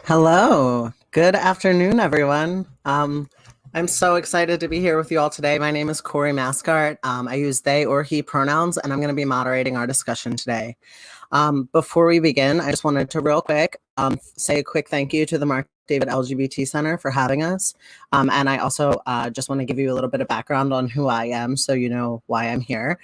Hello. Good afternoon, everyone. I'm so excited to be here with you all today. My name is Corey Mascart. I use they or he pronouns, and I'm going to be moderating our discussion today. Before we begin, I just wanted to real quick say a quick thank you to the Mark David LGBT Center for having us. And I also just want to give you a little bit of background on who I am so you know why I'm here.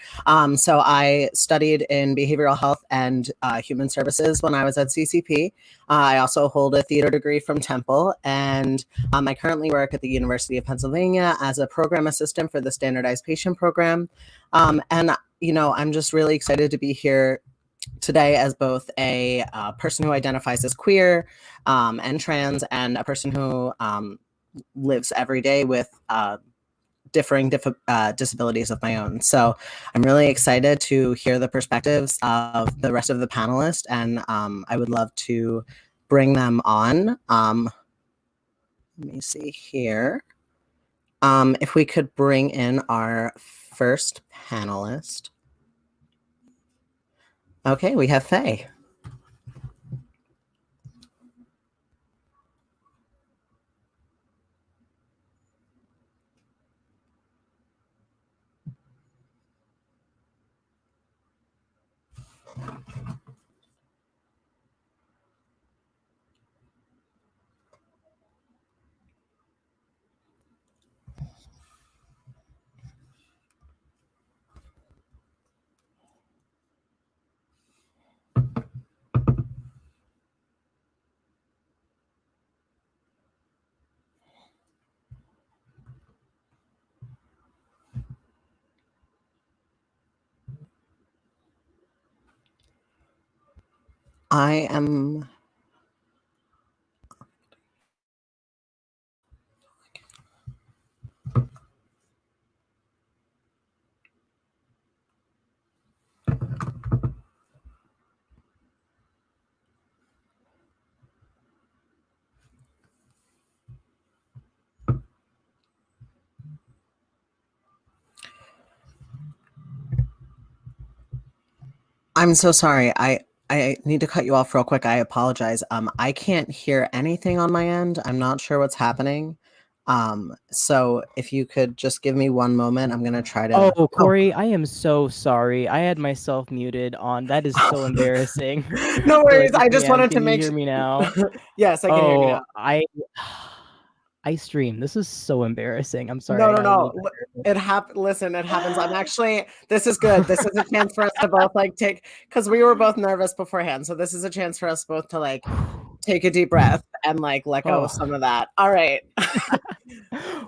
So I studied in behavioral health and human services when I was at CCP. I also hold a theater degree from Temple, and I currently work at the University of Pennsylvania as a program assistant for the Standardized Patient Program. I'm just really excited to be here today as both a person who identifies as queer and trans, and a person who lives every day with differing disabilities of my own. So I'm really excited to hear the perspectives of the rest of the panelists, and I would love to bring them on. Let me see here. If we could bring in our first panelist. Okay, we have Faye. I'm so sorry. I need to cut you off real quick. I apologize. I can't hear anything on my end. I'm not sure what's happening. So if you could just give me one moment, I'm gonna try to. Oh, Corey, I am so sorry. I had myself muted on. That is so embarrassing. No For worries. like a I just fan. wanted to Can you make hear sure. me now? Yes, I can hear you now. I stream. This is so embarrassing. I'm sorry. I got a No. little bit nervous. It happened. Listen, it happens. This is good. This is a chance for us to both because we were both nervous beforehand. So this is a chance for us both to take a deep breath and let go of some Oh. of that. All right.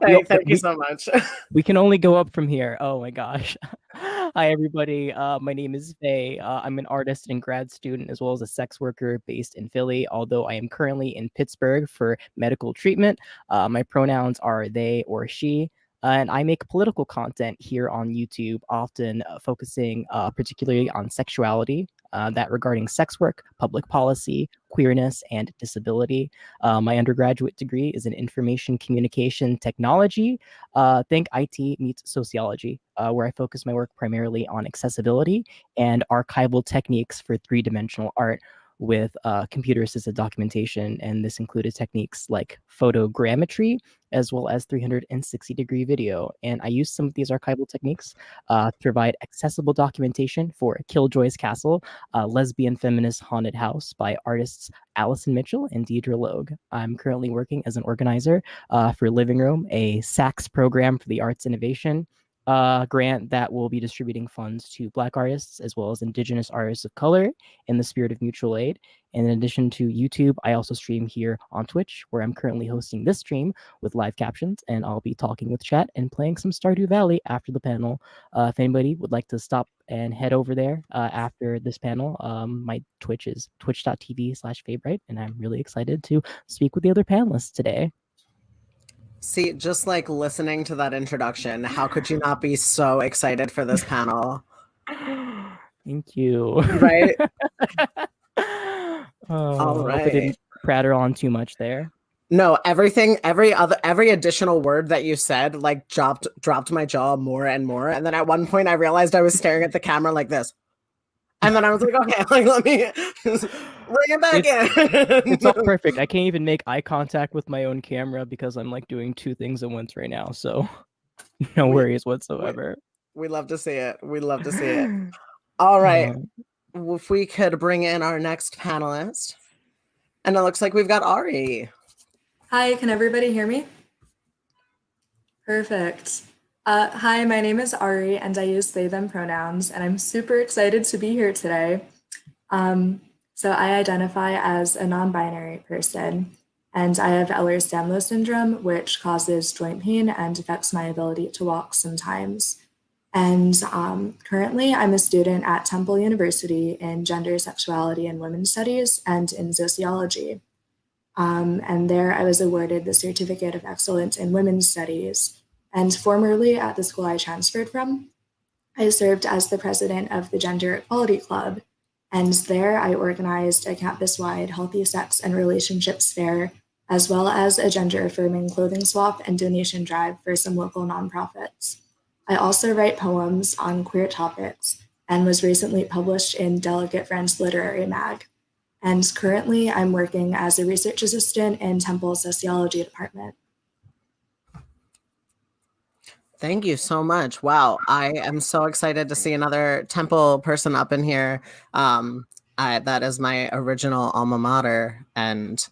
Thank you so much. We can only go up from here. Oh my gosh. Hi, everybody. My name is Faye. I'm an artist and grad student, as well as a sex worker based in Philly, although I am currently in Pittsburgh for medical treatment. My pronouns are they or she. And I make political content here on YouTube, often focusing particularly on sexuality, that regarding sex work, public policy, queerness, and disability. My undergraduate degree is in information communication technology. Think IT meets sociology, where I focus my work primarily on accessibility and archival techniques for three-dimensional art with computer-assisted documentation. And this included techniques like photogrammetry, as well as 360-degree video. And I use some of these archival techniques to provide accessible documentation for Killjoy's Castle, a lesbian feminist haunted house by artists Allison Mitchell and Deidre Logue. I'm currently working as an organizer for Living Room, a SACS program for the arts innovation grant that will be distributing funds to Black artists as well as Indigenous artists of color in the spirit of mutual aid. And in addition to YouTube, I also stream here on Twitch, where I'm currently hosting this stream with live captions, and I'll be talking with chat and playing some Stardew Valley after the panel. If anybody would like to stop and head over there after this panel, my Twitch is twitch.tv/favorite, and I'm really excited to speak with the other panelists today. See, just listening to that introduction, how could you not be so excited for this panel? Thank you. Right? All right. Hope I didn't pratter on too much there. No, every additional word that you said dropped my jaw more and more. And then at one point I realized I was staring at the camera like this. And then I was like, okay, like let me just bring it back in. It's all perfect. I can't even make eye contact with my own camera because I'm like doing two things at once right now. So no worries whatsoever. We love to see it. We love to see it. All right. If we could bring in our next panelist. And it looks like we've got Ari. Hi, can everybody hear me? Perfect. Hi, my name is Ari and I use they, them pronouns, and I'm super excited to be here today. So I identify as a non-binary person, and I have Ehlers-Danlos syndrome, which causes joint pain and affects my ability to walk sometimes. And currently I'm a student at Temple University in gender, sexuality, and women's studies and in sociology. And there I was awarded the Certificate of Excellence in Women's Studies. And formerly at the school I transferred from, I served as the president of the Gender Equality Club. And there I organized a campus-wide healthy sex and relationships fair, as well as a gender-affirming clothing swap and donation drive for some local nonprofits. I also write poems on queer topics and was recently published in Delicate Friends Literary Mag. And currently I'm working as a research assistant in Temple's sociology department. Thank you so much. Wow. I am so excited to see another Temple person up in here. That is my original alma mater, and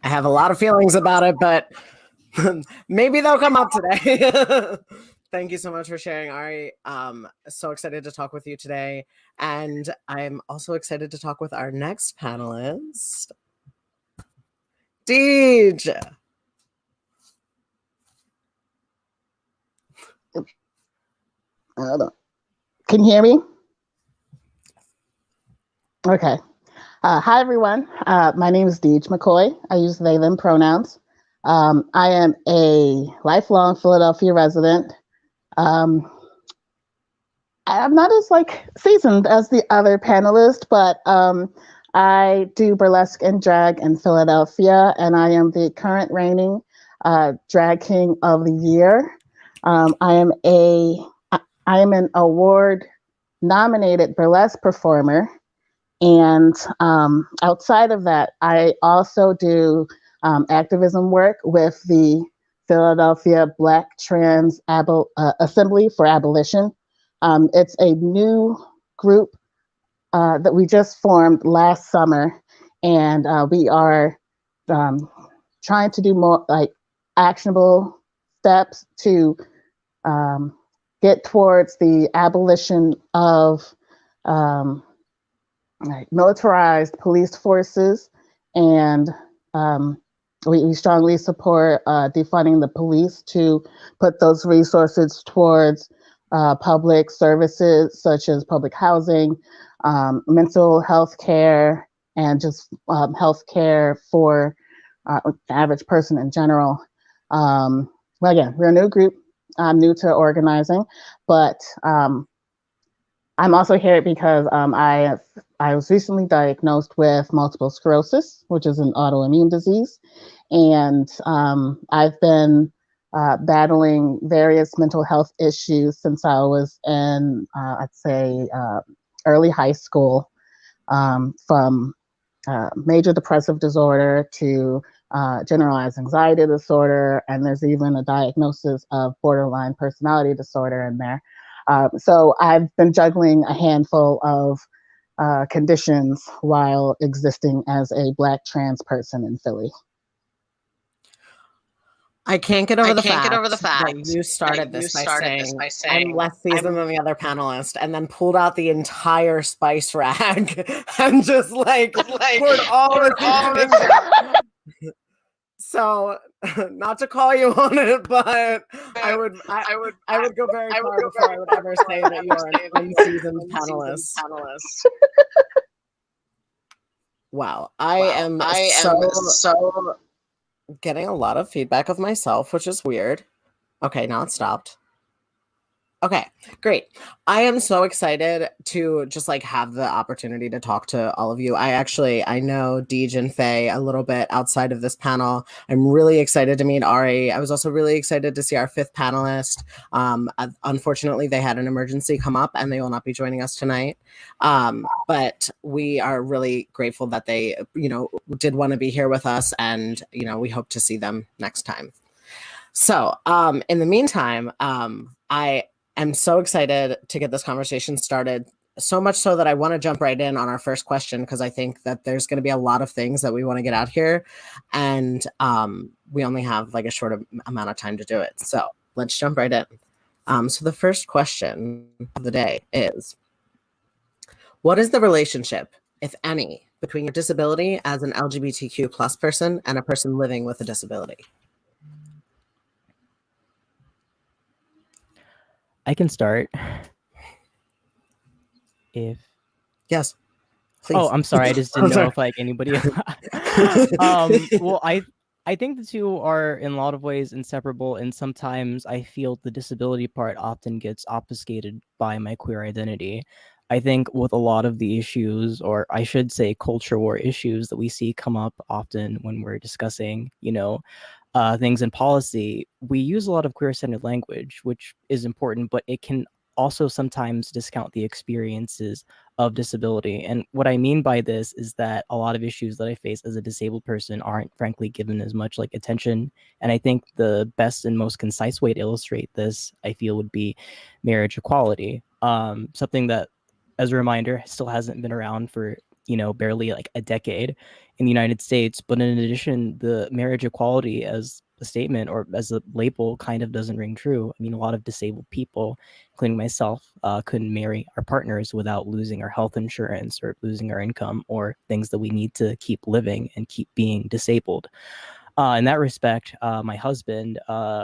I have a lot of feelings about it, but maybe they'll come up today. Thank you so much for sharing, Ari. So excited to talk with you today. And I'm also excited to talk with our next panelist, Deej. Can you hear me? Okay. Hi, everyone. My name is Deej McCoy. I use they, them pronouns. I am a lifelong Philadelphia resident. I'm not as seasoned as the other panelists, but I do burlesque and drag in Philadelphia, and I am the current reigning drag king of the year. I am an award-nominated burlesque performer, and outside of that, I also do activism work with the Philadelphia Black Trans Assembly for Abolition. It's a new group that we just formed last summer, and we are trying to do more actionable steps to get towards the abolition of militarized police forces, and we strongly support defunding the police to put those resources towards public services such as public housing, mental health care, and just health care for the average person in general. Well, again, we're a new group. I'm new to organizing, but I'm also here because I was recently diagnosed with multiple sclerosis, which is an autoimmune disease, and I've been battling various mental health issues since I was in, I'd say, early high school, from major depressive disorder to generalized anxiety disorder, and there's even a diagnosis of borderline personality disorder in there. So I've been juggling a handful of conditions while existing as a Black trans person in Philly. I can't get over the fact that you started this by saying I'm less seasoned than the other panelists, and then pulled out the entire spice rack and just poured all the seasonings. So, not to call you on it, but I would go very far before I would ever say that you are an unseasoned panelist. Wow, I am so getting a lot of feedback of myself, which is weird. Okay, now it stopped. Okay, great. I am so excited to just like have the opportunity to talk to all of you. I know Deej and Faye a little bit outside of this panel. I'm really excited to meet Ari. I was also really excited to see our fifth panelist. Unfortunately, they had an emergency come up and they will not be joining us tonight. But we are really grateful that they, did want to be here with us, and we hope to see them next time. So, in the meantime, I'm so excited to get this conversation started. So much so that I want to jump right in on our first question, because I think that there's going to be a lot of things that we want to get out here, and we only have like a short amount of time to do it. So let's jump right in. So the first question of the day is, what is the relationship, if any, between your disability as an LGBTQ plus person and a person living with a disability? I can start. If Yes, please. Oh, I'm sorry. I just didn't know if like anybody. Well, I think the two are in a lot of ways inseparable, and sometimes I feel the disability part often gets obfuscated by my queer identity. I think with a lot of the issues, or I should say culture war issues that we see come up often when we're discussing, things in policy, we use a lot of queer-centered language, which is important, but it can also sometimes discount the experiences of disability. And what I mean by this is that a lot of issues that I face as a disabled person aren't frankly given as much like attention. And I think the best and most concise way to illustrate this, I feel, would be marriage equality. Something that, as a reminder, still hasn't been around for barely like a decade in the United States. But in addition, the marriage equality as a statement or as a label kind of doesn't ring true. I mean, a lot of disabled people, including myself, couldn't marry our partners without losing our health insurance or losing our income or things that we need to keep living and keep being disabled. In that respect, my husband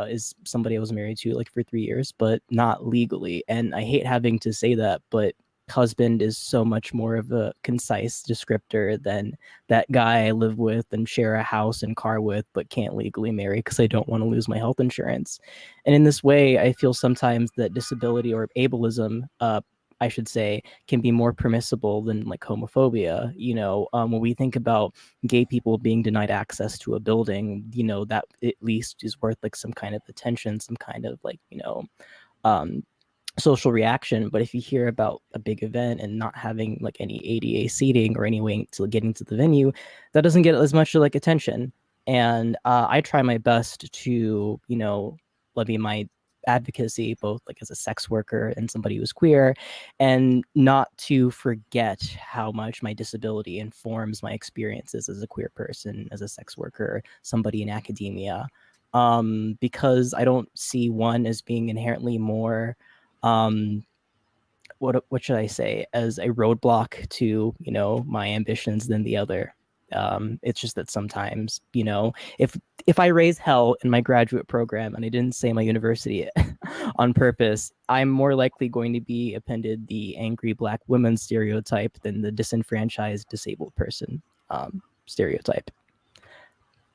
is somebody I was married to like for 3 years, but not legally. And I hate having to say that, but husband is so much more of a concise descriptor than that guy I live with and share a house and car with, but can't legally marry because I don't want to lose my health insurance. And in this way, I feel sometimes that disability or ableism, I should say, can be more permissible than like homophobia. When we think about gay people being denied access to a building, that at least is worth like some kind of attention, some kind of like, um, social reaction. But if you hear about a big event and not having like any ADA seating or any way to get into the venue, that doesn't get as much like attention. And I try my best to, levy my advocacy, both like as a sex worker and somebody who's queer, and not to forget how much my disability informs my experiences as a queer person, as a sex worker, somebody in academia. Because I don't see one as being inherently more what should I say, as a roadblock to my ambitions than the other. It's just that sometimes if I raise hell in my graduate program, and I didn't say my university on purpose, I'm more likely going to be appended the angry Black woman stereotype than the disenfranchised disabled person stereotype.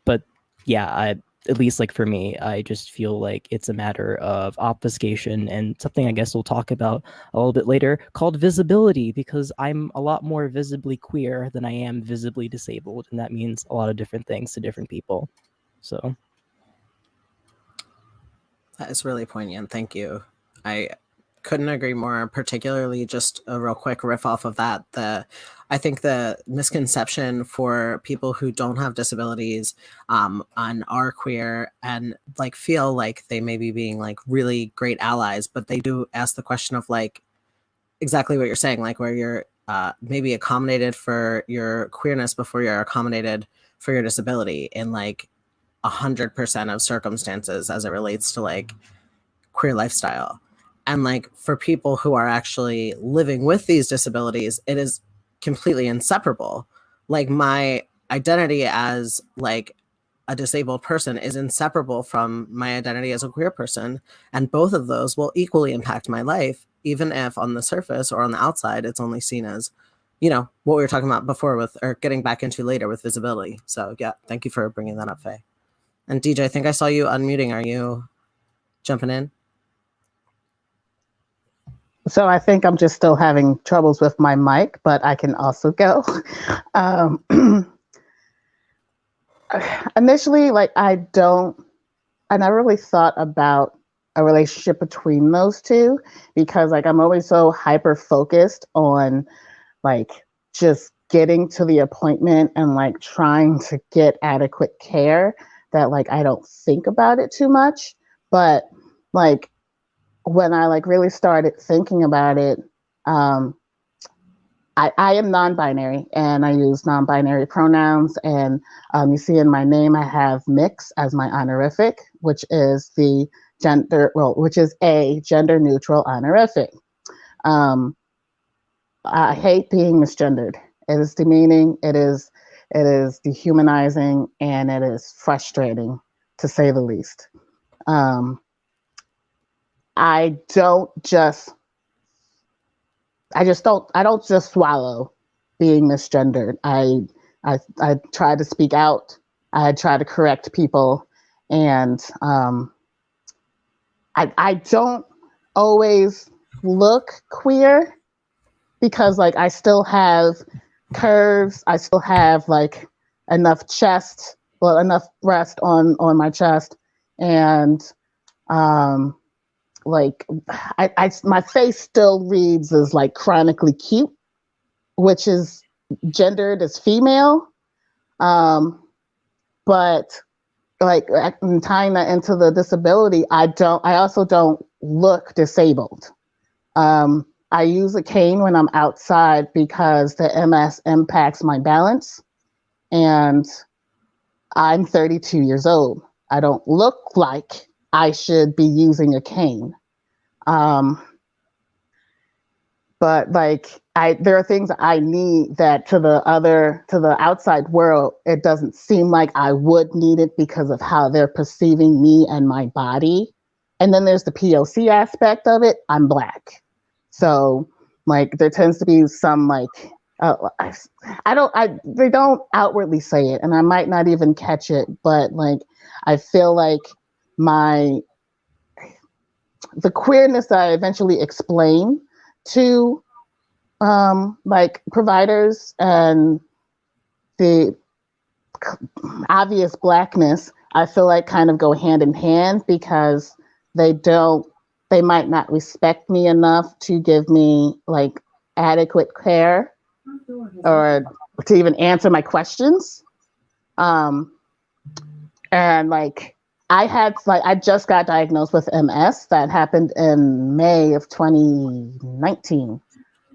But yeah, at least like for me, I just feel like it's a matter of obfuscation and something I guess we'll talk about a little bit later called visibility, because I'm a lot more visibly queer than I am visibly disabled. And that means a lot of different things to different people. So. That is really poignant. Thank you. I couldn't agree more, particularly just a real quick riff off of that. I think the misconception for people who don't have disabilities and are queer and like feel like they may be being like really great allies, but they do ask the question of like exactly what you're saying, like where you're maybe accommodated for your queerness before you're accommodated for your disability in like 100% of circumstances as it relates to like queer lifestyle. And like for people who are actually living with these disabilities, it is completely inseparable. Like my identity as like a disabled person is inseparable from my identity as a queer person. And both of those will equally impact my life, even if on the surface or on the outside, it's only seen as, what we were talking about before with, or getting back into later with visibility. So yeah, thank you for bringing that up, Faye. And DJ, I think I saw you unmuting. Are you jumping in? So I think I'm just still having troubles with my mic, but I can also go. Um, initially, like I never really thought about a relationship between those two because like I'm always so hyper focused on like just getting to the appointment and like trying to get adequate care that like I don't think about it too much. But like when I like really started thinking about it, um, I am non-binary and I use non-binary pronouns. And you see in my name, I have mix as my honorific, which is which is a gender-neutral honorific. I hate being misgendered. It is demeaning. It is dehumanizing, and it is frustrating, to say the least. I don't just I don't just swallow being misgendered. I try to speak out. I try to correct people, and I don't always look queer because like I still have curves. I still have like enough enough breast on my chest, and like my face still reads as like chronically cute, which is gendered as female. But like tying that into the disability, I also don't look disabled. I use a cane when I'm outside because the MS impacts my balance, and I'm 32 years old. I don't look like I should be using a cane. But like there are things I need that to the outside world, it doesn't seem like I would need it because of how they're perceiving me and my body. And then there's the POC aspect of it. I'm Black. So like there tends to be some like, they don't outwardly say it and I might not even catch it, but like, I feel like the queerness that I eventually explain to like providers and the obvious Blackness, I feel like kind of go hand in hand because they might not respect me enough to give me like adequate care or to even answer my questions. And like I just got diagnosed with MS. That happened in May of 2019.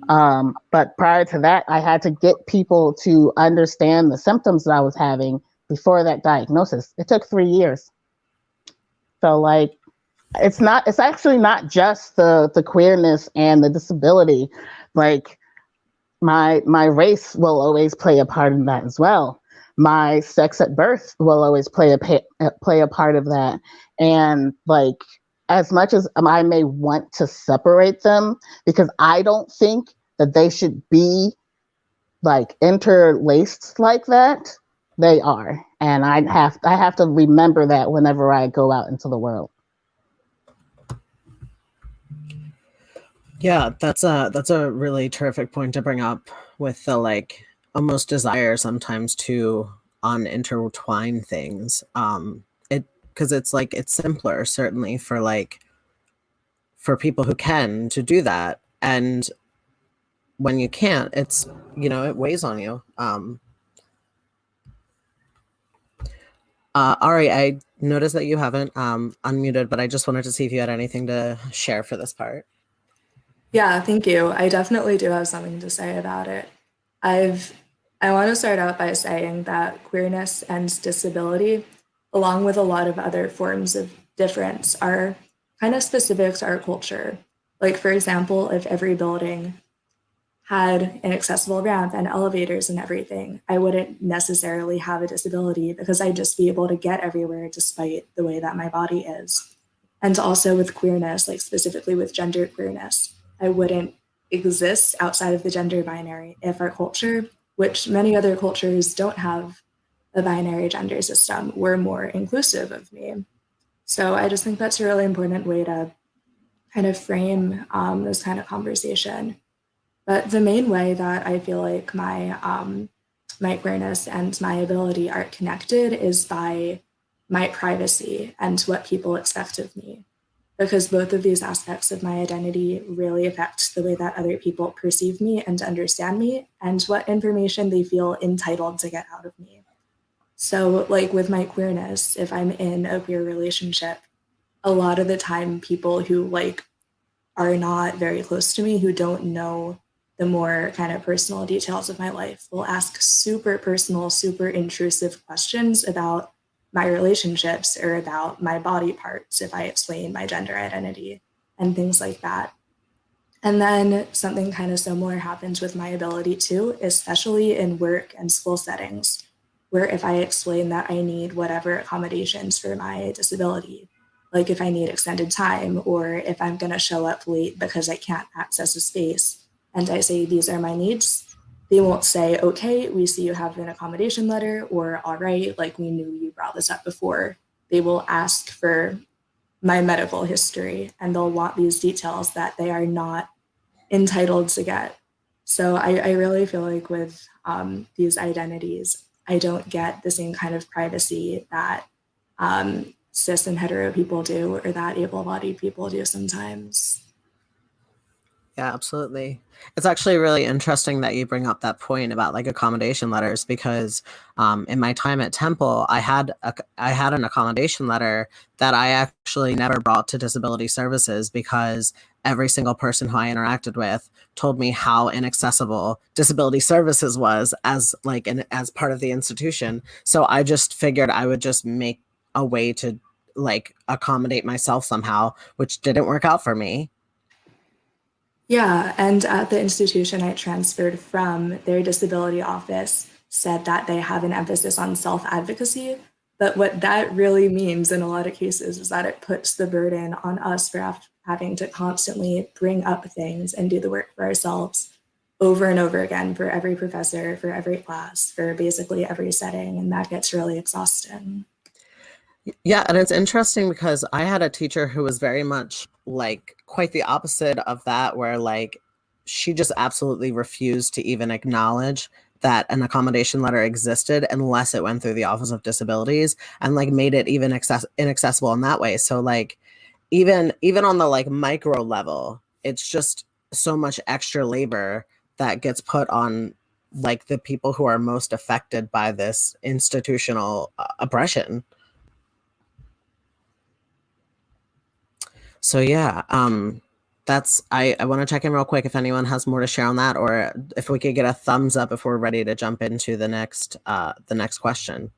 But prior to that, I had to get people to understand the symptoms that I was having before that diagnosis. It took 3 years. So like, it's actually not just the queerness and the disability. Like my race will always play a part in that as well. My sex at birth will always play a part of that. And like, as much as I may want to separate them, because I don't think that they should be like interlaced like that, they are. And I have to remember that whenever I go out into the world. Yeah, that's a really terrific point to bring up with the like almost desire sometimes to unintertwine things. Because it's like it's simpler certainly for people who can to do that, and when you can't, it's it weighs on you. Ari, I noticed that you haven't unmuted, but I just wanted to see if you had anything to share for this part. Yeah, thank you. I definitely do have something to say about it. I want to start out by saying that queerness and disability, along with a lot of other forms of difference, are kind of specific to our culture. Like, for example, if every building had an accessible ramp and elevators and everything, I wouldn't necessarily have a disability because I'd just be able to get everywhere despite the way that my body is. And also with queerness, like specifically with gender queerness, I wouldn't exist outside of the gender binary if our culture, which many other cultures don't have a binary gender system, were more inclusive of me. So I just think that's a really important way to kind of frame this kind of conversation. But the main way that I feel like my queerness and my ability are connected is by my privacy and what people expect of me. Because both of these aspects of my identity really affect the way that other people perceive me and understand me, and what information they feel entitled to get out of me. So, like with my queerness, if I'm in a queer relationship, a lot of the time people who like are not very close to me, who don't know the more kind of personal details of my life, will ask super personal, super intrusive questions about my relationships or about my body parts if I explain my gender identity and things like that. And then something kind of similar happens with my ability too, especially in work and school settings, where if I explain that I need whatever accommodations for my disability, like if I need extended time or if I'm going to show up late because I can't access a space, and I say these are my needs, they won't say, okay, we see you have an accommodation letter, or all right, like we knew you brought this up before. They will ask for my medical history and they'll want these details that they are not entitled to get. So I really feel like with these identities, I don't get the same kind of privacy that cis and hetero people do, or that able-bodied people do sometimes. Yeah, absolutely. It's actually really interesting that you bring up that point about like accommodation letters because in my time at Temple, I had an accommodation letter that I actually never brought to disability services because every single person who I interacted with told me how inaccessible disability services was as like as part of the institution. So I just figured I would just make a way to like accommodate myself somehow, which didn't work out for me. Yeah, and at the institution I transferred from, their disability office said that they have an emphasis on self-advocacy. But what that really means in a lot of cases is that it puts the burden on us for having to constantly bring up things and do the work for ourselves over and over again for every professor, for every class, for basically every setting. And that gets really exhausting. Yeah, and it's interesting because I had a teacher who was very much like quite the opposite of that, where like she just absolutely refused to even acknowledge that an accommodation letter existed unless it went through the Office of Disabilities and like made it even inaccessible in that way. So like even on the like micro level, it's just so much extra labor that gets put on like the people who are most affected by this institutional oppression. So yeah, that's I want to check in real quick if anyone has more to share on that, or if we could get a thumbs up if we're ready to jump into the next question.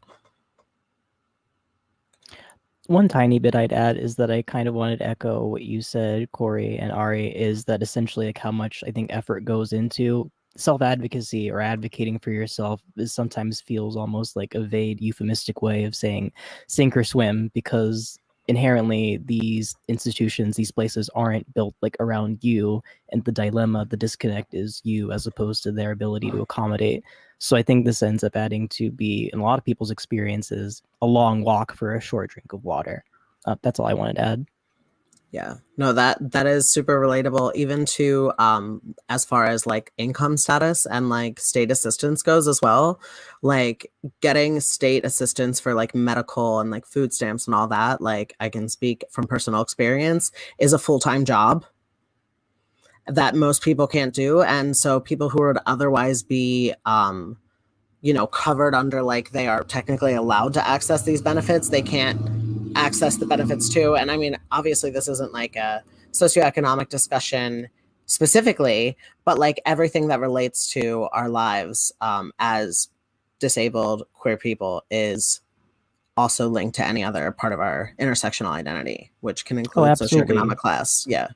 One tiny bit I'd add is that I kind of wanted to echo what you said, Corey and Ari, is that essentially like how much I think effort goes into self-advocacy or advocating for yourself is sometimes feels almost like a vague euphemistic way of saying sink or swim, because inherently these institutions, these places aren't built like around you, and the dilemma, the disconnect is you as opposed to their ability to accommodate. So I think this ends up adding to be, in a lot of people's experiences, a long walk for a short drink of water. That's all I wanted to add. Yeah, no, that is super relatable, even to as far as like income status and like state assistance goes as well. Like getting state assistance for like medical and like food stamps and all that, like I can speak from personal experience, is a full-time job that most people can't do. And so people who would otherwise be covered under like they are technically allowed to access these benefits, they can't access the benefits too. And I mean, obviously this isn't like a socioeconomic discussion specifically, but like everything that relates to our lives as disabled queer people is also linked to any other part of our intersectional identity, which can include absolutely. socioeconomic class. Yeah.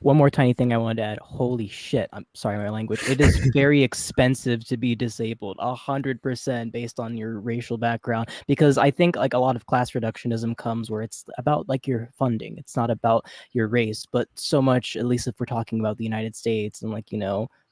One more tiny thing I wanted to add. Holy shit. I'm sorry, my language. It is very expensive to be disabled, 100% based on your racial background. Because I think like a lot of class reductionism comes where it's about like your funding. It's not about your race, but so much, at least if we're talking about the United States and like,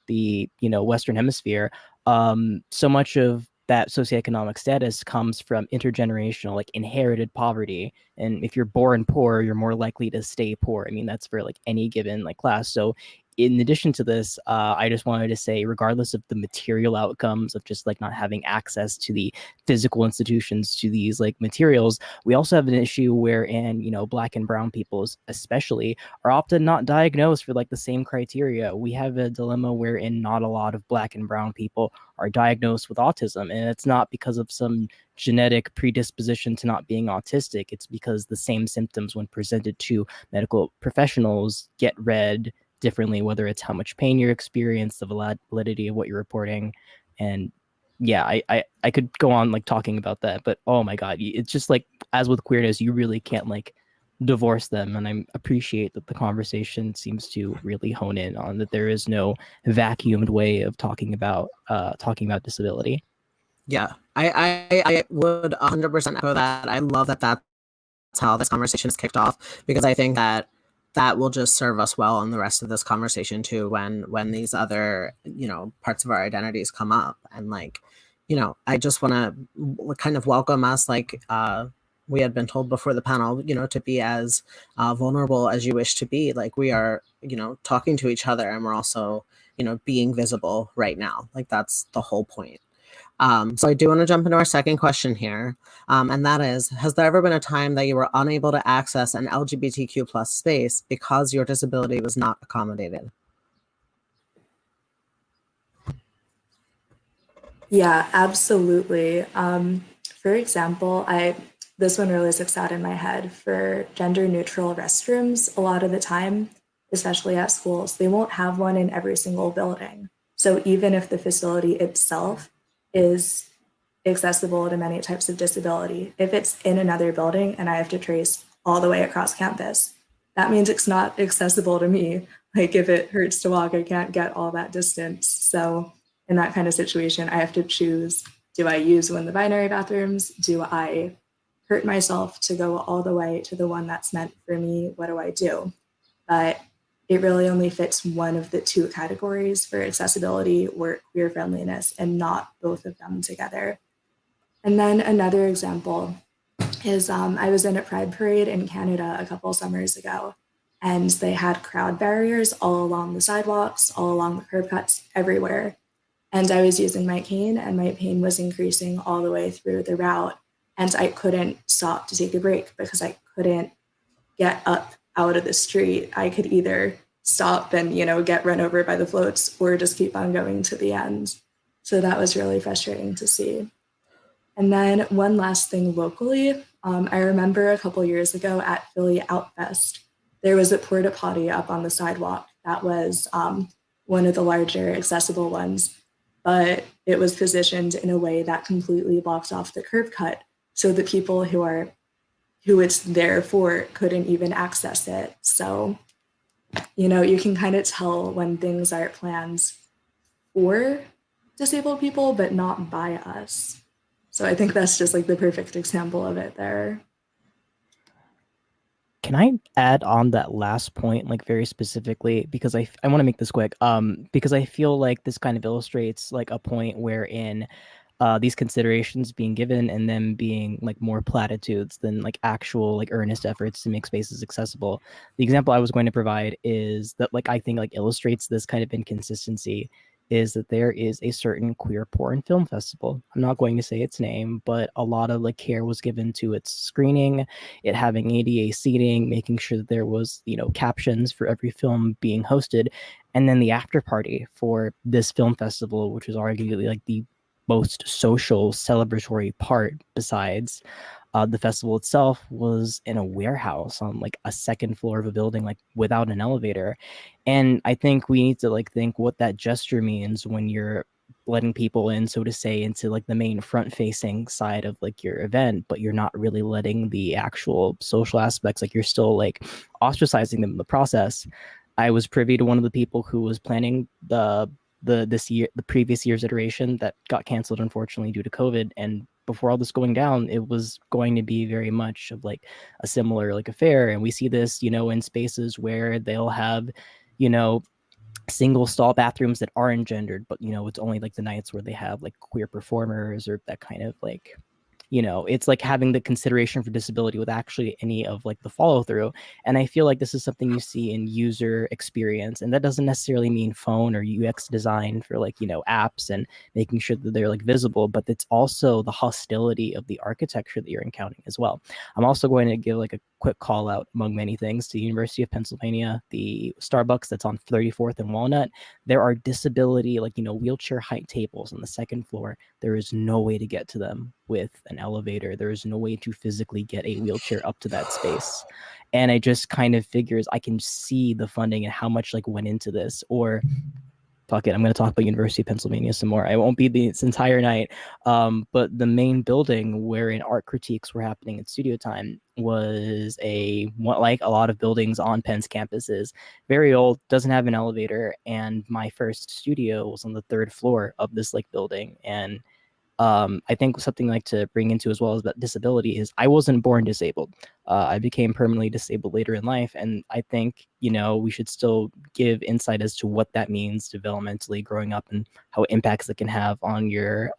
the, Western hemisphere, so much of that socioeconomic status comes from intergenerational, like inherited poverty. And if you're born poor, you're more likely to stay poor. I mean, that's for like any given like class. So in addition to this, I just wanted to say, regardless of the material outcomes of just like not having access to the physical institutions, to these like materials, we also have an issue wherein, you know, Black and brown peoples especially are often not diagnosed for like the same criteria. We have a dilemma wherein not a lot of Black and brown people are diagnosed with autism, and it's not because of some genetic predisposition to not being autistic. It's because the same symptoms, when presented to medical professionals, get read differently, whether it's how much pain you're experiencing, the validity of what you're reporting. And yeah, I could go on like talking about that, but oh my God, it's just like, as with queerness, you really can't like divorce them. And I appreciate that the conversation seems to really hone in on that there is no vacuumed way of talking about disability. Yeah, I would 100% echo that. I love that that's how this conversation is kicked off, because I think that that will just serve us well in the rest of this conversation too, when these other, you know, parts of our identities come up. And like, you know, I just want to kind of welcome us, like we had been told before the panel, you know, to be as vulnerable as you wish to be. Like, we are, you know, talking to each other, and we're also, you know, being visible right now. Like, that's the whole point. So I do want to jump into our second question here, and that is, has there ever been a time that you were unable to access an LGBTQ plus space because your disability was not accommodated? Yeah, absolutely. For example, this one really sticks out in my head. For gender neutral restrooms, a lot of the time, especially at schools, they won't have one in every single building. So even if the facility itself is accessible to many types of disability, if it's in another building and I have to trace all the way across campus, that means it's not accessible to me. Like, if it hurts to walk, I can't get all that distance. So in that kind of situation, I have to choose, do I use one of the binary bathrooms? Do I hurt myself to go all the way to the one that's meant for me? What do I do? But it really only fits one of the two categories for accessibility or queer friendliness, and not both of them together. And then another example is I was in a Pride parade in Canada a couple summers ago, and they had crowd barriers all along the sidewalks, all along the curb cuts, everywhere. And I was using my cane, and my pain was increasing all the way through the route. And I couldn't stop to take a break because I couldn't get up out of the street. I could either stop and, you know, get run over by the floats, or just keep on going to the end. So that was really frustrating to see. And then one last thing locally, I remember a couple years ago at Philly Outfest, there was a porta potty up on the sidewalk that was one of the larger accessible ones, but it was positioned in a way that completely blocks off the curb cut. So the people who it's there for couldn't even access it. So, you know, you can kind of tell when things are planned for disabled people, but not by us. So I think that's just like the perfect example of it there. Can I add on that last point, like very specifically, because I want to make this quick, because I feel like this kind of illustrates like a point wherein these considerations being given and them being like more platitudes than like actual like earnest efforts to make spaces accessible. The example I was going to provide is that, like, I think like illustrates this kind of inconsistency, is that there is a certain queer porn film festival. I'm not going to say its name, but a lot of like care was given to its screening, it having ADA seating, making sure that there was, you know, captions for every film being hosted. And then the after party for this film festival, which was arguably like the most social celebratory part besides the festival itself, was in a warehouse on like a second floor of a building, like without an elevator. And I think we need to like think what that gesture means when you're letting people in, so to say, into like the main front facing side of like your event, but you're not really letting the actual social aspects, like you're still like ostracizing them in the process. I was privy to one of the people who was planning the previous year's iteration that got canceled, unfortunately, due to COVID. And before all this going down, it was going to be very much of like a similar like affair. And we see this, you know, in spaces where they'll have, you know, single stall bathrooms that aren't gendered, but it's only like the nights where they have like queer performers or that kind of like, it's like having the consideration for disability with actually any of like the follow through. And I feel like this is something you see in user experience, and that doesn't necessarily mean phone or UX design for like, apps and making sure that they're like visible, but it's also the hostility of the architecture that you're encountering as well. I'm also going to give like a quick call out among many things to the University of Pennsylvania, the Starbucks that's on 34th and Walnut. There are disability, like, wheelchair height tables on the second floor. There is no way to get to them with an elevator. There is no way to physically get a wheelchair up to that space. And I just kind of figures I can see the funding and how much like went into this. Or fuck it, I'm going to talk about University of Pennsylvania some more. I won't be this entire night. But the main building wherein art critiques were happening at studio time was like a lot of buildings on Penn's campuses, very old, doesn't have an elevator. And my first studio was on the third floor of this like building. And I think something like to bring into as well as about disability is I wasn't born disabled. I became permanently disabled later in life. And I think, we should still give insight as to what that means developmentally growing up and how impacts it can have on your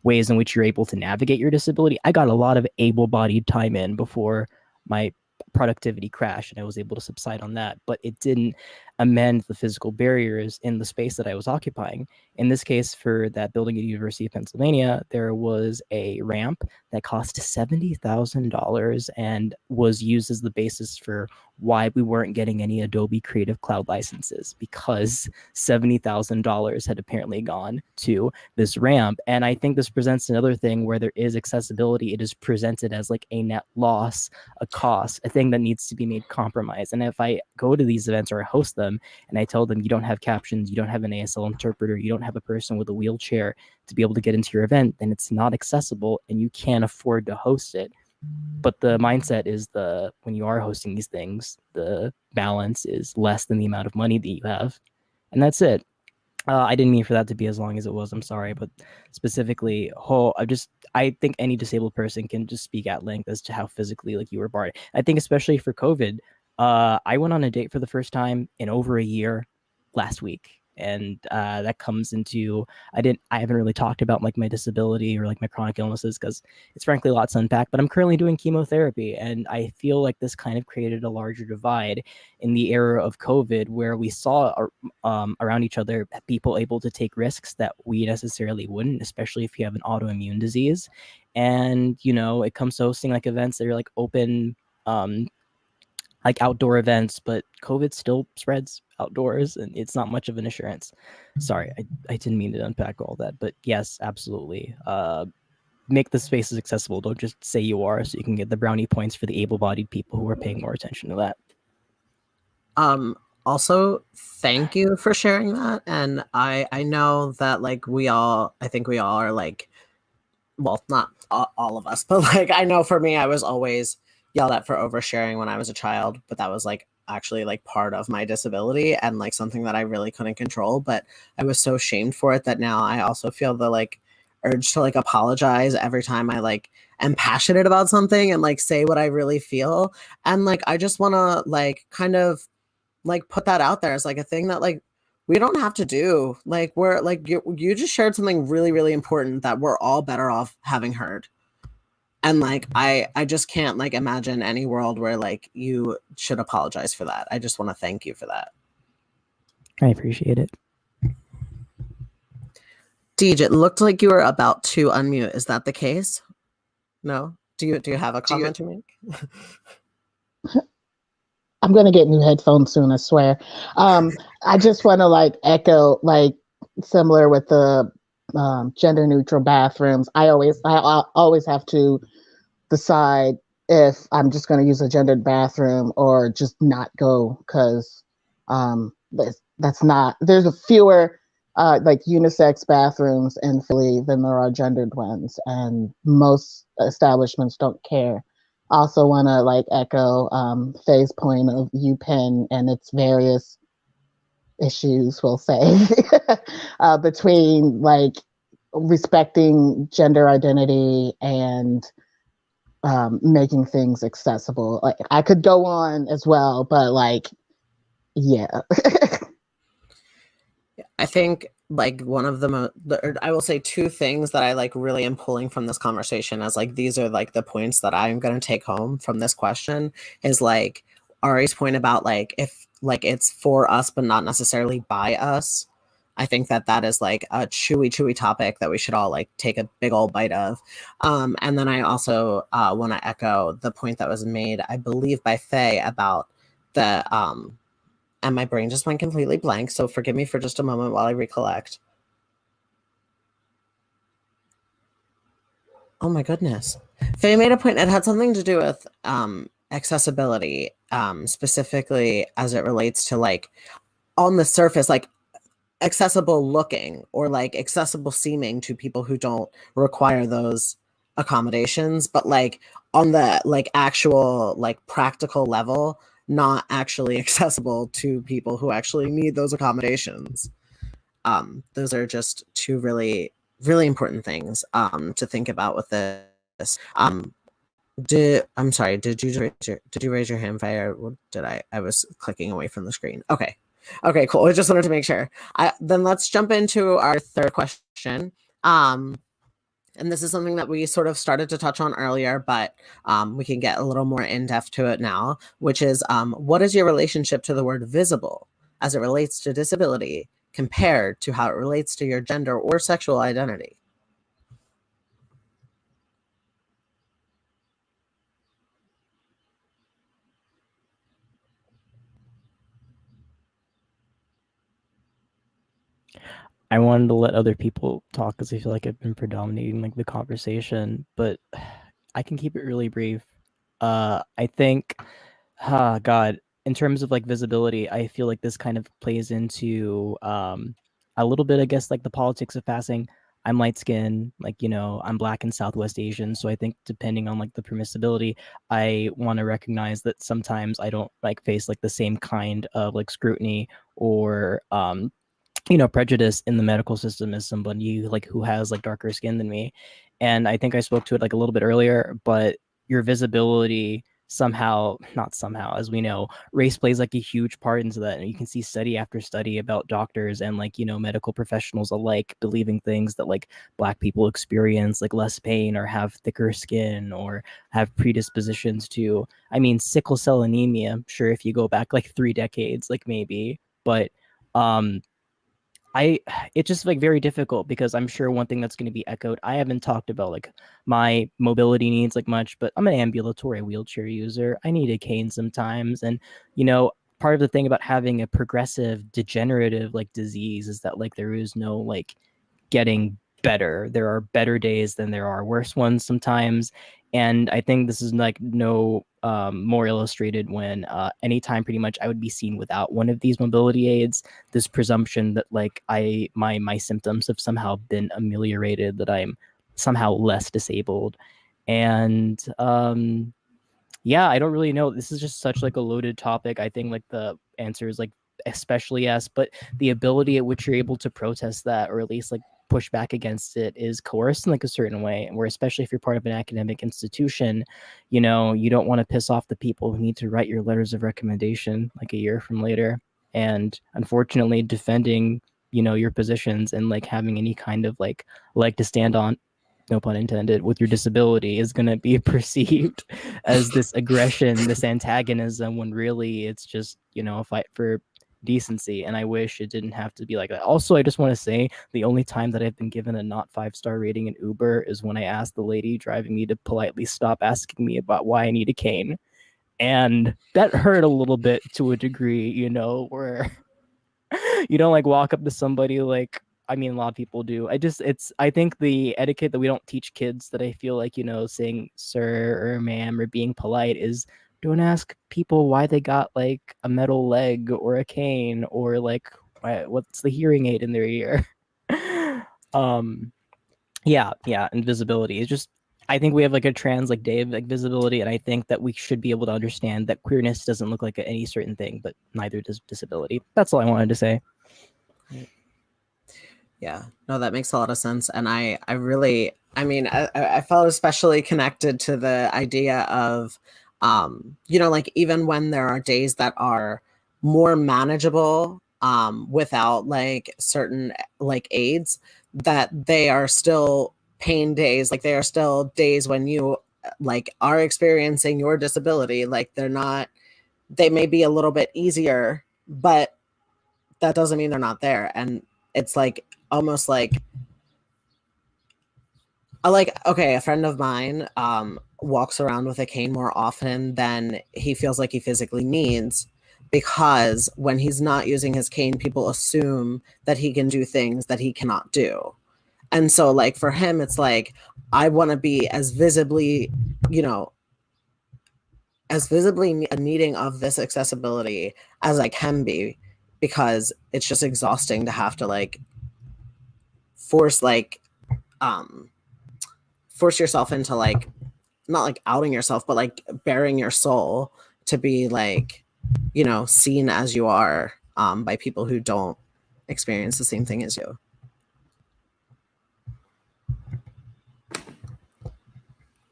ways in which you're able to navigate your disability. I got a lot of able-bodied time in before my productivity crashed, and I was able to subside on that, but it didn't amend the physical barriers in the space that I was occupying. In this case, for that building at the University of Pennsylvania, there was a ramp that cost $70,000 and was used as the basis for why we weren't getting any Adobe Creative Cloud licenses, because $70,000 had apparently gone to this ramp. And I think this presents another thing where there is accessibility. It is presented as like a net loss, a cost, a thing that needs to be made compromise. And if I go to these events or I host them and I tell them you don't have captions, you don't have an ASL interpreter, you don't have a person with a wheelchair to be able to get into your event, then it's not accessible and you can't afford to host it. But the mindset is when you are hosting these things, the balance is less than the amount of money that you have. And that's it. I didn't mean for that to be as long as it was. I'm sorry, but specifically, I think any disabled person can just speak at length as to how physically like you were barred. I think especially for COVID, I went on a date for the first time in over a year last week. And that comes into I haven't really talked about like my disability or like my chronic illnesses because it's frankly a lot to unpack, but I'm currently doing chemotherapy, and I feel like this kind of created a larger divide in the era of COVID where we saw around each other people able to take risks that we necessarily wouldn't, especially if you have an autoimmune disease. And it comes to hosting like events that are like open, like outdoor events, but COVID still spreads outdoors and it's not much of an assurance. Sorry, I didn't mean to unpack all that, but yes, absolutely. Make the spaces accessible. Don't just say you are so you can get the brownie points for the able-bodied people who are paying more attention to that. Also, thank you for sharing that. And I know that like I think we all are like, well, not all of us, but like I know for me, I was always yelled at for oversharing when I was a child, but that was like actually like part of my disability and like something that I really couldn't control. But I was so shamed for it that now I also feel the like urge to like apologize every time I like am passionate about something and like say what I really feel. And like I just want to like kind of like put that out there as like a thing that like we don't have to do. Like we're like you just shared something really, really important that we're all better off having heard. And like I just can't like imagine any world where like you should apologize for that. I just want to thank you for that. I appreciate it. Deej, it looked like you were about to unmute. Is that the case? No? Do you have a comment to make? I'm gonna get new headphones soon, I swear. I just want to like echo, like similar with the gender neutral bathrooms. I always have to decide if I'm just going to use a gendered bathroom or just not go, because that's not. There's a fewer like unisex bathrooms in Philly than there are gendered ones, and most establishments don't care. Also want to like echo Faye's point of UPenn and its various issues, we'll say, between like respecting gender identity and making things accessible. Like I could go on as well, but like, yeah. I think like one of I will say two things that I like really am pulling from this conversation as like these are like the points that I'm going to take home from this question is like Ari's point about like if like it's for us but not necessarily by us. I think that that is like a chewy topic that we should all like take a big old bite of. And then I also want to echo the point that was made, I believe, by Faye about the and my brain just went completely blank. So forgive me for just a moment while I recollect. Oh my goodness. Faye made a point. It had something to do with accessibility, specifically as it relates to like on the surface, like accessible looking or like accessible seeming to people who don't require those accommodations, but like on the like actual like practical level, not actually accessible to people who actually need those accommodations. Those are just two really important things to think about with this. I'm sorry, did you raise your hand, Faye, or did I was clicking away from the screen. Okay, cool. I just wanted to make sure. Then let's jump into our third question. And this is something that we sort of started to touch on earlier, but we can get a little more in-depth to it now, which is what is your relationship to the word visible as it relates to disability compared to how it relates to your gender or sexual identity? I wanted to let other people talk because I feel like I've been predominating like the conversation, but I can keep it really brief. I think, God, in terms of like visibility, I feel like this kind of plays into a little bit, I guess, like the politics of passing. I'm light skinned, like, you know, I'm Black and Southwest Asian. So I think depending on like the permissibility, I want to recognize that sometimes I don't like face like the same kind of like scrutiny or you know, prejudice in the medical system as somebody like who has like darker skin than me. And I think I spoke to it like a little bit earlier, but your visibility somehow, not somehow, as we know, race plays like a huge part into that. And you can see study after study about doctors and like, you know, medical professionals alike believing things that like Black people experience like less pain or have thicker skin or have predispositions to, I mean, sickle cell anemia. Sure, if you go back like 3 decades, like maybe, but um I it's just like very difficult because I'm sure one thing that's going to be echoed. I haven't talked about like my mobility needs like much, but I'm an ambulatory wheelchair user. I need a cane sometimes, and you know, part of the thing about having a progressive degenerative like disease is that like there is no like getting better. There are better days than there are worse ones sometimes. And I think this is like no more illustrated when anytime pretty much I would be seen without one of these mobility aids, this presumption that like my symptoms have somehow been ameliorated, that I'm somehow less disabled. And yeah, I don't really know. This is just such like a loaded topic. I think like the answer is like especially yes, but the ability at which you're able to protest that or at least like push back against it is coerced in like a certain way. And where especially if you're part of an academic institution, you know, you don't want to piss off the people who need to write your letters of recommendation like a year from later. And unfortunately, defending, you know, your positions and like having any kind of like leg to stand on, no pun intended, with your disability is going to be perceived as this aggression, this antagonism, when really it's just, you know, a fight for decency. And I wish it didn't have to be like that. Also, I just want to say the only time that I've been given a not 5-star rating in Uber is when I asked the lady driving me to politely stop asking me about why I need a cane. And that hurt a little bit to a degree, you know, where you don't like walk up to somebody like, I mean, a lot of people do. I think the etiquette that we don't teach kids that I feel like, you know, saying sir or ma'am or being polite is don't ask people why they got like a metal leg or a cane or like what's the hearing aid in their ear. um, yeah, invisibility is just, I think we have like a trans like day of like visibility, and I think that we should be able to understand that queerness doesn't look like any certain thing, but neither does disability. That's all I wanted to say. Yeah, no, that makes a lot of sense. And I really, I mean, I felt especially connected to the idea of, you know, like even when there are days that are more manageable without like certain like aids, that they are still pain days. Like they are still days when you like are experiencing your disability. Like they may be a little bit easier, but that doesn't mean they're not there. And it's like almost like okay, a friend of mine walks around with a cane more often than he feels like he physically needs, because when he's not using his cane, people assume that he can do things that he cannot do. And so like for him, it's like, I want to be as visibly, you know, as visibly needing of this accessibility as I can be, because it's just exhausting to have to like force like force yourself into like, not like outing yourself, but like bearing your soul to be like, you know, seen as you are by people who don't experience the same thing as you.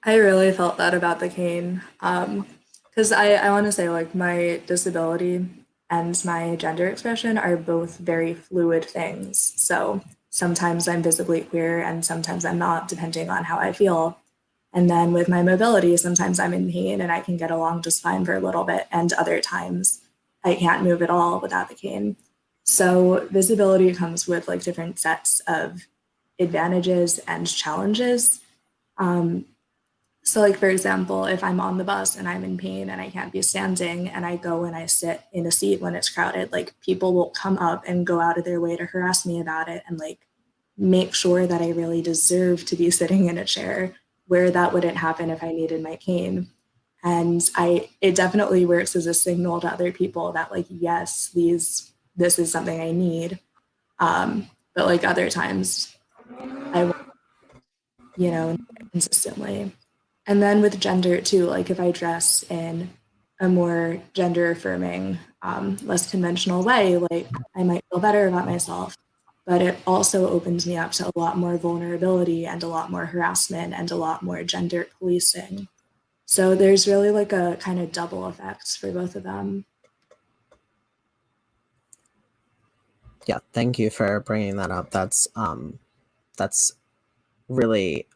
I really felt that about the cane. Because I want to say, like, my disability and my gender expression are both very fluid things. So sometimes I'm visibly queer and sometimes I'm not, depending on how I feel. And then with my mobility, sometimes I'm in pain and I can get along just fine for a little bit. And other times I can't move at all without the cane. So visibility comes with like different sets of advantages and challenges. Um, so like, for example, if I'm on the bus and I'm in pain and I can't be standing and I go and I sit in a seat when it's crowded, like people will come up and go out of their way to harass me about it and like make sure that I really deserve to be sitting in a chair, where that wouldn't happen if I needed my cane. And it definitely works as a signal to other people that like, yes, this is something I need. But like other times I, you know, consistently. And then with gender too, like if I dress in a more gender affirming, less conventional way, like I might feel better about myself, but it also opens me up to a lot more vulnerability and a lot more harassment and a lot more gender policing. So there's really like a kind of double effect for both of them. Yeah, thank you for bringing that up. That's really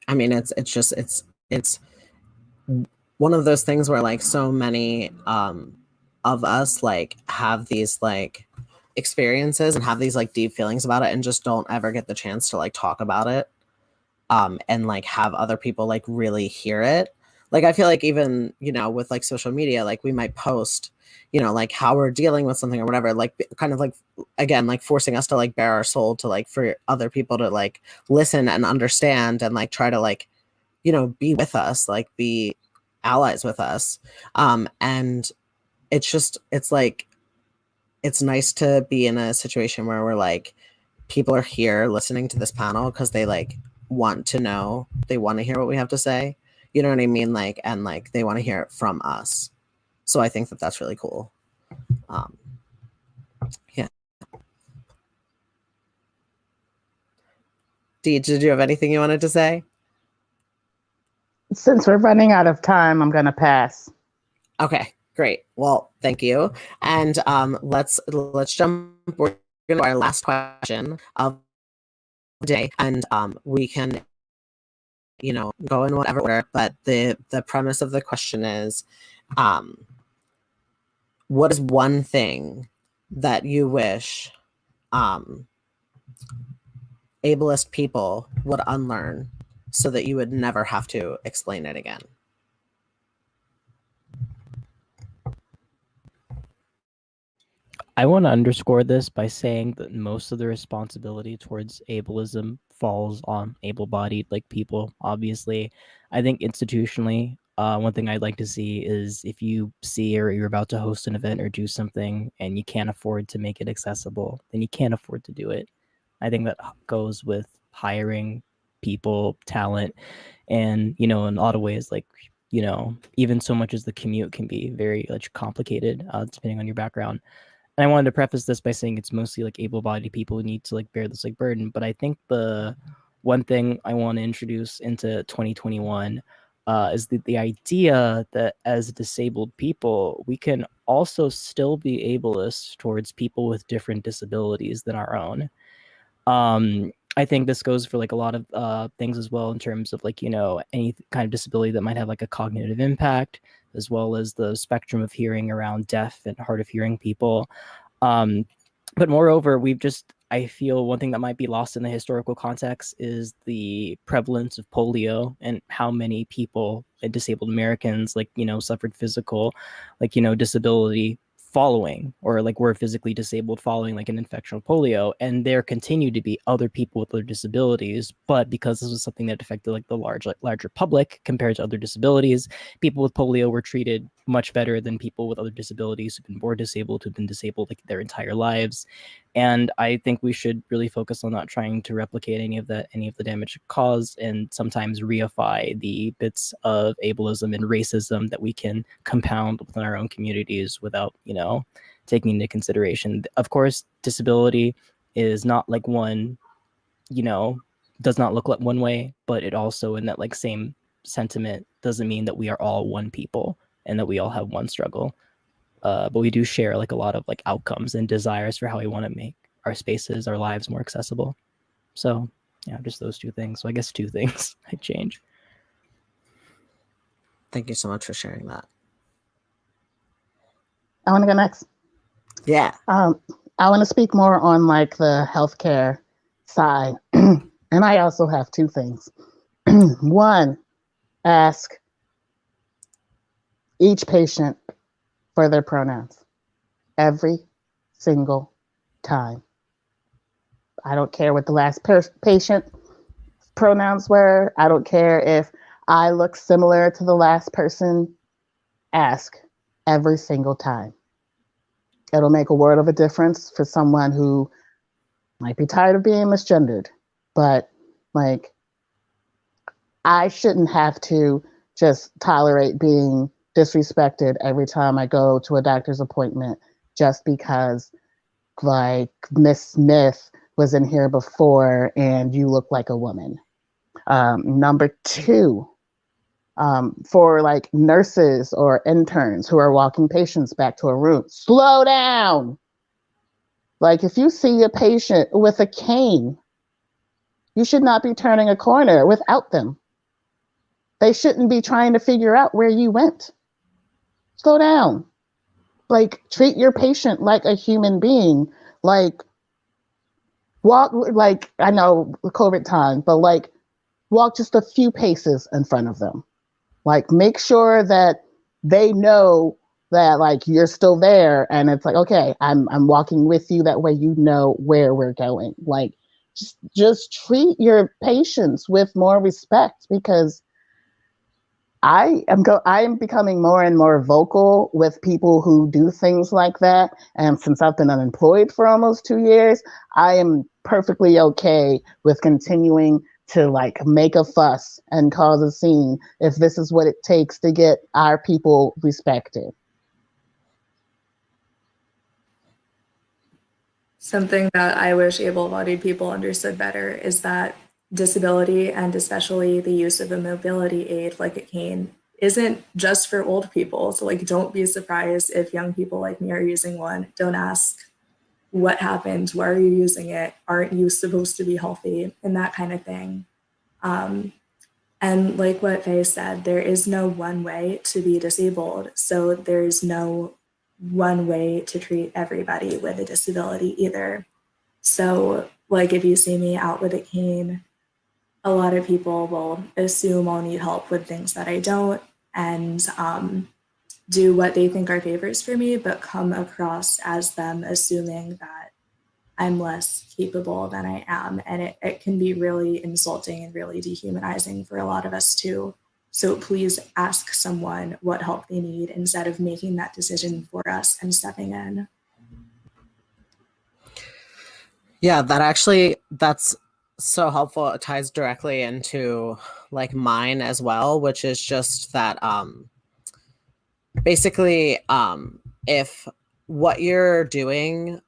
I mean, it's one of those things where like so many of us like have these like experiences and have these like deep feelings about it and just don't ever get the chance to like talk about it and like have other people like really hear it. Like I feel like even, you know, with like social media, like we might post, you know, like how we're dealing with something or whatever, like kind of like, again, like forcing us to like bare our soul to like for other people to like listen and understand and like try to like, you know, be with us, like be allies with us. And it's just, it's like, it's nice to be in a situation where we're like, people are here listening to this panel because they like want to know, they want to hear what we have to say. You know what I mean? Like, and like they want to hear it from us. So I think that that's really cool. Yeah. Did you have anything you wanted to say? Since we're running out of time, I'm going to pass. Okay, great. Well, thank you. And let's jump. We're going to our last question of the day, and we can, you know, go in whatever order. But the premise of the question is, what is one thing that you wish ableist people would unlearn so that you would never have to explain it again? I want to underscore this by saying that most of the responsibility towards ableism falls on able-bodied like people. Obviously, I think institutionally, one thing I'd like to see is if you see or you're about to host an event or do something and you can't afford to make it accessible, then you can't afford to do it. I think that goes with hiring people, talent, and in a lot of ways, like even so much as the commute can be very like complicated, depending on your background. And I wanted to preface this by saying it's mostly like able-bodied people who need to like bear this like burden. But I think the one thing I want to introduce into 2021 is the idea that as disabled people, we can also still be ableist towards people with different disabilities than our own. I think this goes for like a lot of things as well, in terms of like, any kind of disability that might have like a cognitive impact, as well as the spectrum of hearing around deaf and hard of hearing people. But moreover, I feel one thing that might be lost in the historical context is the prevalence of polio and how many people, disabled Americans, suffered physical, disability following, or like were physically disabled following like an infection with polio. And there continue to be other people with other disabilities, but because this was something that affected like the larger public compared to other disabilities, people with polio were treated much better than people with other disabilities who've been born disabled, who've been disabled like their entire lives. And I think we should really focus on not trying to replicate any of the damage it caused, and sometimes reify the bits of ableism and racism that we can compound within our own communities without, taking into consideration. Of course, disability is not like one, does not look like one way, but it also, in that like same sentiment, doesn't mean that we are all one people and that we all have one struggle. But we do share like a lot of like outcomes and desires for how we want to make our spaces, our lives more accessible. So yeah, just those two things. So I guess two things I'd change. Thank you so much for sharing that. I want to go next. Yeah. I want to speak more on like the healthcare side. And I also have two things. One, ask each patient for their pronouns every single time. I don't care what the last patient pronouns were. I don't care if I look similar to the last person. Ask every single time. It'll make a world of a difference for someone who might be tired of being misgendered, but like, I shouldn't have to just tolerate being disrespected every time I go to a doctor's appointment just because like Miss Smith was in here before and you look like a woman. Number two, for like nurses or interns who are walking patients back to a room, slow down. Like if you see a patient with a cane, you should not be turning a corner without them. They shouldn't be trying to figure out where you went. Slow down. Like treat your patient like a human being. Like walk, like I know COVID time, but like walk just a few paces in front of them. Like make sure that they know that like you're still there, and it's like, okay, I'm walking with you. That way you know where we're going. Like just treat your patients with more respect, because I am becoming more and more vocal with people who do things like that. And since I've been unemployed for almost 2 years, I am perfectly okay with continuing to like make a fuss and cause a scene if this is what it takes to get our people respected. Something that I wish able-bodied people understood better is that disability, and especially the use of a mobility aid like a cane, isn't just for old people. So like, don't be surprised if young people like me are using one. Don't ask what happened, why are you using it, aren't you supposed to be healthy, and that kind of thing. And like what Faye said, there is no one way to be disabled. So there's no one way to treat everybody with a disability either. So like if you see me out with a cane, a lot of people will assume I'll need help with things that I don't, and do what they think are favors for me, but come across as them assuming that I'm less capable than I am. And it can be really insulting and really dehumanizing for a lot of us too. So please ask someone what help they need instead of making that decision for us and stepping in. Yeah, that's so helpful. It ties directly into like mine as well, which is just that basically if what you're doing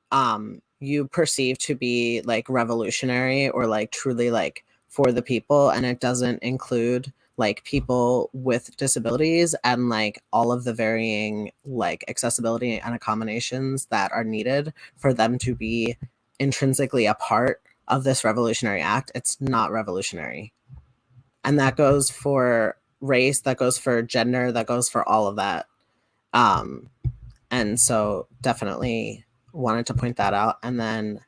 you perceive to be like revolutionary or like truly like for the people, and it doesn't include like people with disabilities and like all of the varying like accessibility and accommodations that are needed for them to be intrinsically a part of this revolutionary act, it's not revolutionary. And that goes for race, that goes for gender, that goes for all of that. And so definitely wanted to point that out. And then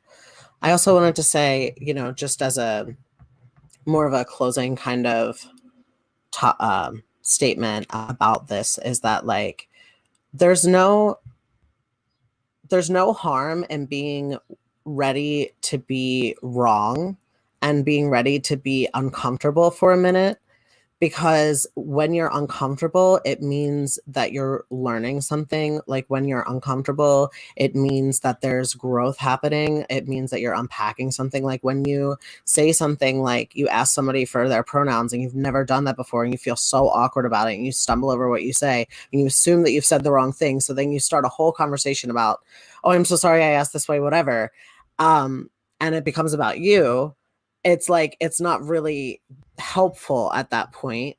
I also wanted to say, you know, just as a more of a closing kind of statement about this is that like there's no harm in being ready to be wrong and being ready to be uncomfortable for a minute, because when you're uncomfortable, it means that you're learning something. Like when you're uncomfortable, it means that there's growth happening. It means that you're unpacking something. Like when you say something like you ask somebody for their pronouns and you've never done that before and you feel so awkward about it and you stumble over what you say and you assume that you've said the wrong thing. So then you start a whole conversation about, oh, I'm so sorry I asked this way, whatever. And it becomes about you. It's like, it's not really helpful at that point.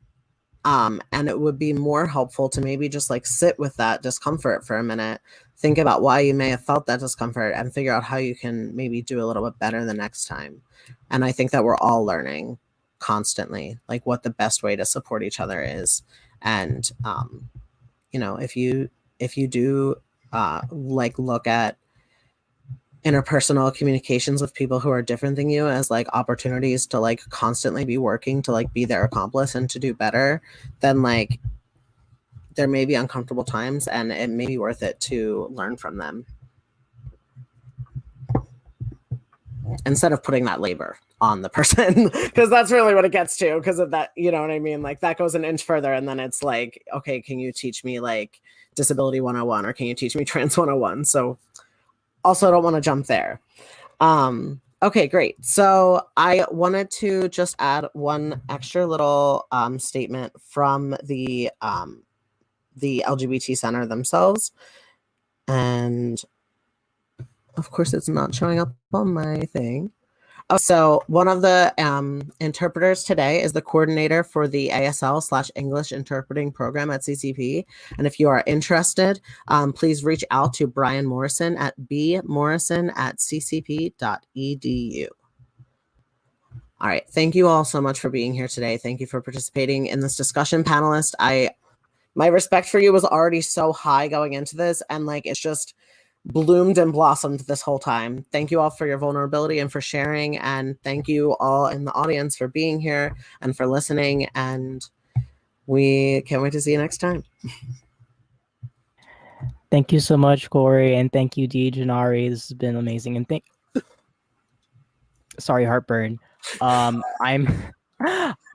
And it would be more helpful to maybe just like sit with that discomfort for a minute, think about why you may have felt that discomfort and figure out how you can maybe do a little bit better the next time. And I think that we're all learning constantly, like what the best way to support each other is. And, you know, if you do like look at interpersonal communications with people who are different than you as like opportunities to like constantly be working to like be their accomplice and to do better, then like there may be uncomfortable times and it may be worth it to learn from them instead of putting that labor on the person, because that's really what it gets to, because of that, you know what I mean? Like that goes an inch further and then it's like, okay, can you teach me like disability 101 or can you teach me trans 101? So also don't want to jump there. Okay, great. So I wanted to just add one extra little statement from the LGBT Center themselves. And of course, it's not showing up on my thing. Oh, so one of the interpreters today is the coordinator for the ASL/English interpreting program at CCP. And if you are interested, please reach out to Brian Morrison at bmorrison@ccp.edu. All right. Thank you all so much for being here today. Thank you for participating in this discussion, panelists. My respect for you was already so high going into this, and like it's just bloomed and blossomed this whole time. Thank you all for your vulnerability and for sharing, and thank you all in the audience for being here and for listening, and we can't wait to see you next time. Thank you so much, Corey, and thank you, Dee Janari. This has been amazing. And sorry, heartburn. I'm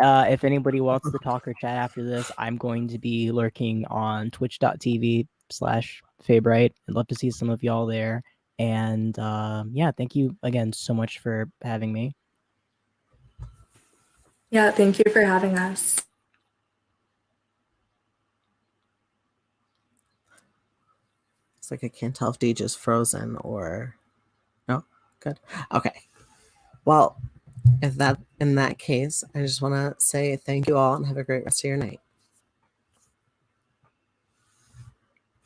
if anybody wants to talk or chat after this, I'm going to be lurking on twitch.tv/Fabright. I'd love to see some of y'all there. And yeah, thank you again so much for having me. Yeah, thank you for having us. It's like I can't tell if Dee just frozen or no. Good. Okay. Well, in that case, I just want to say thank you all and have a great rest of your night.